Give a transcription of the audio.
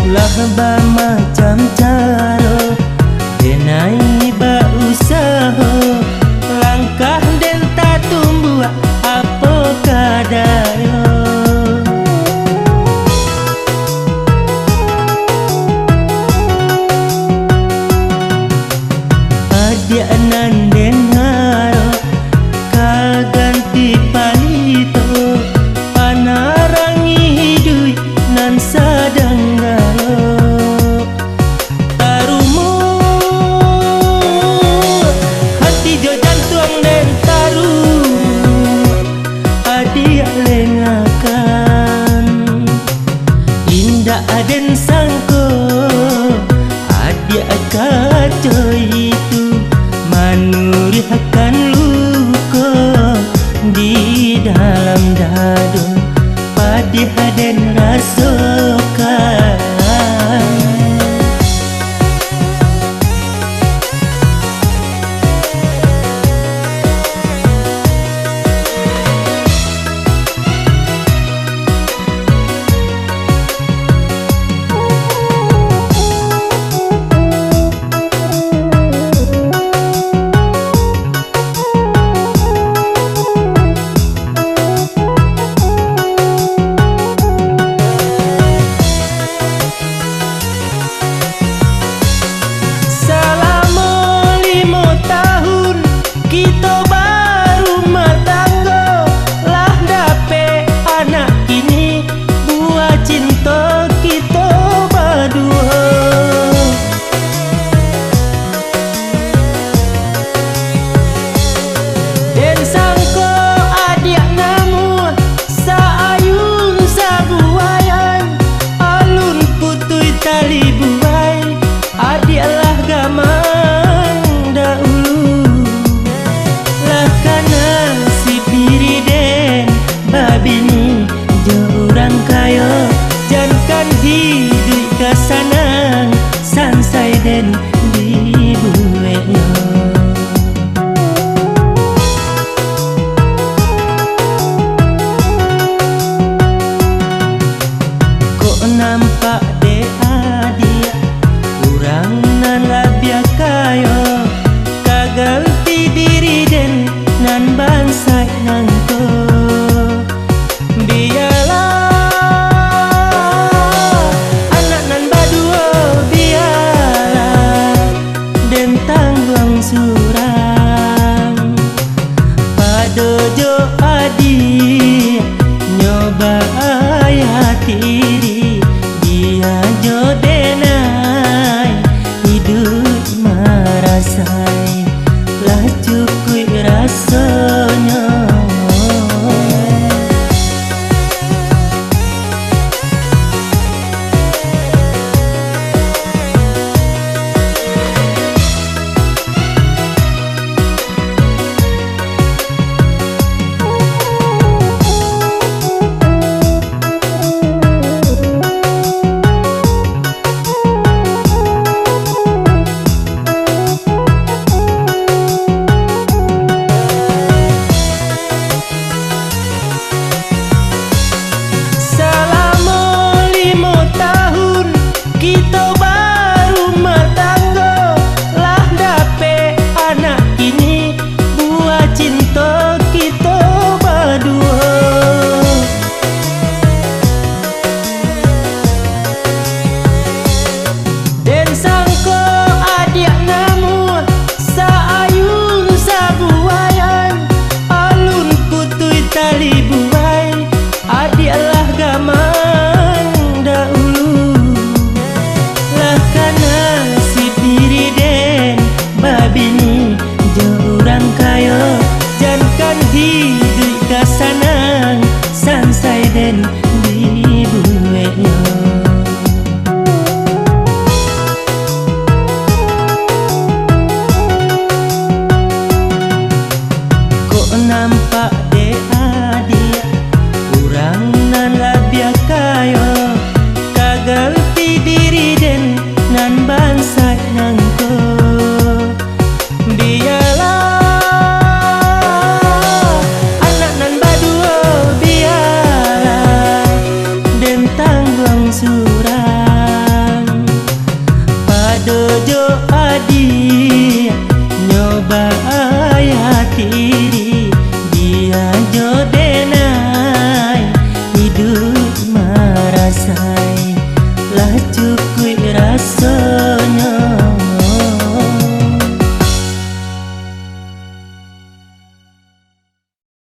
Lah ba macam cara denai ba usaha langkah den tak tumbuh apa kadaya. Adia nan den haro kaganti palito panarangi hidui nan sadang tarumu hati jo jantung den taru adia lengakan indah aden sangko adia kaco itu manurihkan luka di dalam dada padi haden rasakan. Hidup kasanang sansai den dibuatnya. Kok nampak de adia kurang nan labia kayo kaganti diri den nan bansai nangko biarlah surang padojo adi nyoba ayat diri dia jo dena